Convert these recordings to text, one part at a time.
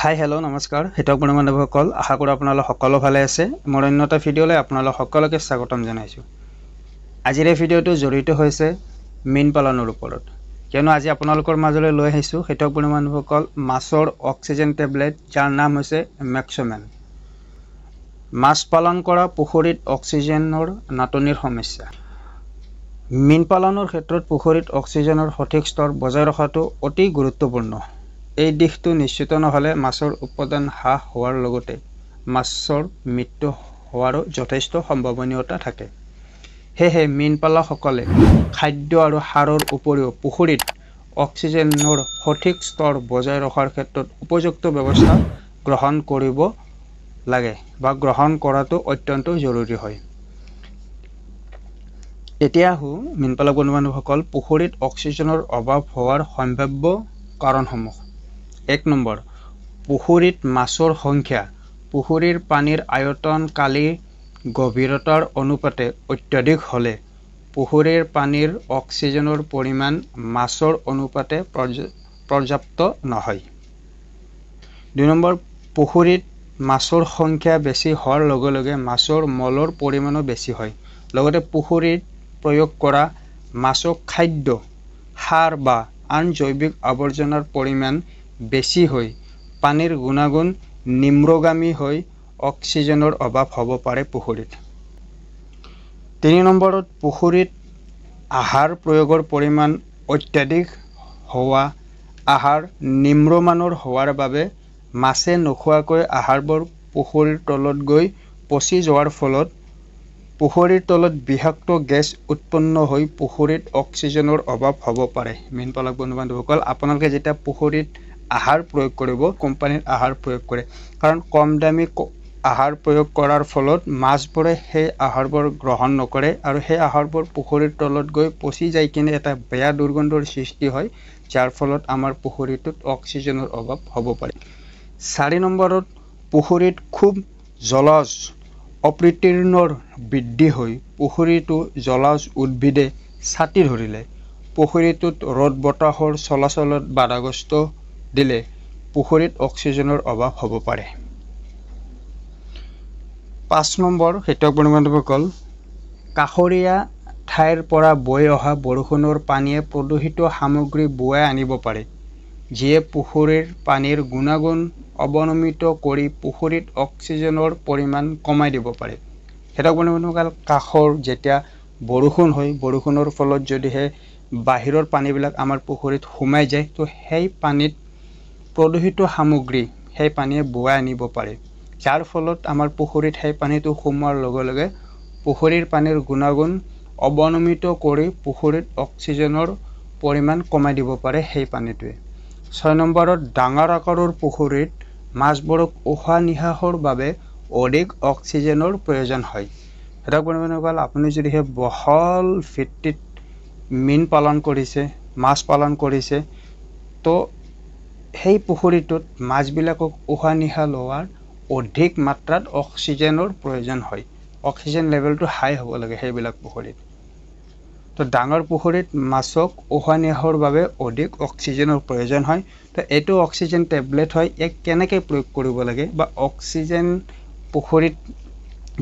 hi hello' নমস্কাৰ হিতক বন্ধুসকল আশা কৰোঁ আপোনালোক সকলো ভালে আছে মোৰ অন্যটা ভিডিঅ'লৈ আপোনালোক সকলোকে স্বাগতম জনাইছোঁ আজিৰ এই ভিডিঅ'টো জড়িত হৈছে মীন পালনৰ ওপৰত কিয়নো আজি আপোনালোকৰ মাজলৈ লৈ আহিছোঁ হিতক বন্ধুসকল মাছৰ অক্সিজেন টেবলেট যাৰ নাম হৈছে মেক্সোমেন মাছ পালন কৰা পুখুৰীত অক্সিজেনৰ নাটনিৰ সমস্যা মীন পালনৰ ক্ষেত্ৰত পুখুৰীত অক্সিজেনৰ সঠিক স্তৰ বজাই ৰখাটো অতি গুৰুত্বপূৰ্ণ এই দিশটো নিশ্চিত নহলে মাছৰ উৎপাদন হ্ৰাস হোৱাৰ লগতে মাছৰ মৃত্যু হোৱাৰো যথেষ্ট সম্ভাৱনীয়তা থাকে হেহে মীন পালকসকলে খাদ্য আৰু সাৰৰ উপৰিও পুখুৰীত অক্সিজেনৰ সঠিক স্তৰ বজাই ৰখাৰ ক্ষেত্ৰত উপযুক্ত ব্যৱস্থা গ্ৰহণ কৰিব লাগে বা গ্ৰহণ কৰাটো অত্যন্ত জৰুৰী হয় এতিয়া মীন পালক বন্ধুসকল পুখুৰীত অক্সিজেনৰ অভাৱ হোৱাৰ সম্ভাৱ্য কাৰণসমূহ 1 নম্বৰ পুখুৰীত মাছৰ সংখ্যা পুখুৰীৰ পানীৰ আয়তন কালি গভীৰতাৰ অনুপাতে অত্যাধিক হলে পুখুৰীৰ পানীৰ অক্সিজেনৰ পৰিমাণ মাছৰ অনুপাতে পৰ্যাপ্ত নহয় 2 নম্বৰ পুখুৰীত মাছৰ সংখ্যা বেছি হোৱাৰ লগে লগে মাছৰ মলৰ পৰিমাণো বেছি হয় লগতে পুখুৰীত প্ৰয়োগ কৰা মাছক খাদ্য সাৰ বা আন জৈৱিক আৱৰ্জনাৰ পৰিমাণ বেছি হৈ পানীৰ গুণাগুণ নিম্নগামী হৈ অক্সিজেনৰ অভাৱ হ'ব পাৰে পুখুৰীত 3 নম্বৰত পুখুৰীত আহাৰ প্ৰয়োগৰ পৰিমাণ অত্যাধিক হোৱা আহাৰ নিম্নমানৰ হোৱাৰ বাবে মাছে নোখোৱাকৈ আহাৰবোৰ পুখুৰীৰ তলত গৈ পচি যোৱাৰ ফলত পুখুৰীৰ তলত বিষাক্ত গেছ উৎপন্ন হৈ পুখুৰীত অক্সিজেনৰ অভাৱ হ'ব পাৰে মীন পালক বন্ধুসকল আপোনালোকে যেতিয়া পুখুৰীত আহাৰ প্ৰয়োগ কৰিব কোম্পানীৰ আহাৰ প্ৰয়োগ কৰে কাৰণ কম দামী আহাৰ প্ৰয়োগ কৰাৰ ফলত মাছবোৰে সেই আহাৰবোৰ গ্ৰহণ নকৰে আৰু সেই আহাৰবোৰ পুখুৰীৰ তলত গৈ পচি যায় কিনে এটা বেয়া দুৰ্গন্ধৰ সৃষ্টি হয় যাৰ ফলত আমাৰ পুখুৰীটোত অক্সিজেনৰ অভাৱ হ'ব পাৰে 4 নম্বৰত পুখুৰীত খুব জলজ অপ্ৰীতীৰ্ণৰ বৃদ্ধি হৈ পুখুৰীটো জলজ উদ্ভিদে ছাতি ধৰিলে পুখুৰীটোত ৰ'দ বতাহৰ চলাচলত বাধাগ্ৰস্ত দিলে পুখুৰীত অক্সিজেনৰ অভাৱ হ'ব পাৰে 5 নম্বৰ হিতক বন্ধুসকল কাষৰীয়া ঠাইৰ পৰা বৈ অহা বৰষুণৰ পানীয়ে প্ৰদূষিত সামগ্ৰী বুৱাই আনিব পাৰে যিয়ে পুখুৰীৰ পানীৰ গুণাগুণ অৱনমিত কৰি পুখুৰীত অক্সিজেনৰ পৰিমাণ কমাই দিব পাৰে হিতক বন্ধুসকল কাষৰ যেতিয়া বৰষুণ হয় বৰষুণৰ ফলত যদিহে বাহিৰৰ পানীবিলাক আমাৰ পুখুৰীত সোমাই যায় তো সেই পানীত প্ৰদূষিত সামগ্ৰী সেই পানীয়ে বুৱাই আনিব পাৰে যাৰ ফলত আমাৰ পুখুৰীত সেই পানীটো সোমোৱাৰ লগে লগে পুখুৰীৰ পানীৰ গুণাগুণ অৱনমিত কৰি পুখুৰীত অক্সিজেনৰ পৰিমাণ কমাই দিব পাৰে সেই পানীটোৱে 6 নম্বৰত ডাঙৰ আকাৰৰ পুখুৰীত মাছবোৰক উশাহ নিশাহৰ বাবে অধিক অক্সিজেনৰ প্ৰয়োজন হয় হিতক বন্ধুসকল আপুনি যদিহে বহল ভিত্তিত মীন পালন কৰিছে মাছ পালন কৰিছে তো সেই পুখুৰীটোত মাছবিলাকক উশাহ নিশাহ লোৱাৰ অধিক মাত্ৰাত অক্সিজেনৰ প্ৰয়োজন হয় অক্সিজেন লেভেলটো হাই হ'ব লাগে সেইবিলাক পুখুৰীত তো ডাঙৰ পুখুৰীত মাছক উশাহ নিশাহৰ বাবে অধিক অক্সিজেনৰ প্ৰয়োজন হয় তো এইটো অক্সিজেন টেবলেট হয় এক কেনেকৈ প্ৰয়োগ কৰিব লাগে বা অক্সিজেন পুখুৰীত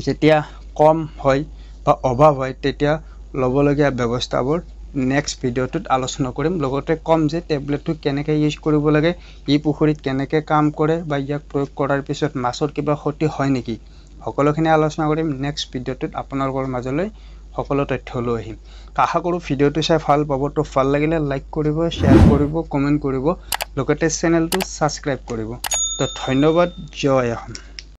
যেতিয়া কম হয় বা অভাৱ হয় তেতিয়া ল'বলগীয়া ব্যৱস্থাবোৰ নেক্সট ভিডিঅ'টোত আলোচনা কৰিম লগতে কম যে টেবলেটটো কেনেকৈ ইউজ কৰিব লাগে ই পুখুৰীত কেনেকৈ কাম কৰে বা ইয়াক প্ৰয়োগ কৰাৰ পিছত মাছৰ কিবা ক্ষতি হয় নেকি সকলোখিনি আলোচনা কৰিম নেক্সট ভিডিঅ'টোত আপোনালোকৰ মাজলৈ সকলো তথ্য লৈ আহিম আশা কৰোঁ ভিডিঅ'টো চাই ভাল পাব তো ভাল লাগিলে লাইক কৰিব শ্বেয়াৰ কৰিব কমেণ্ট কৰিব লগতে চেনেলটো ছাবস্ক্ৰাইব কৰিব তো ধন্যবাদ জয় অসম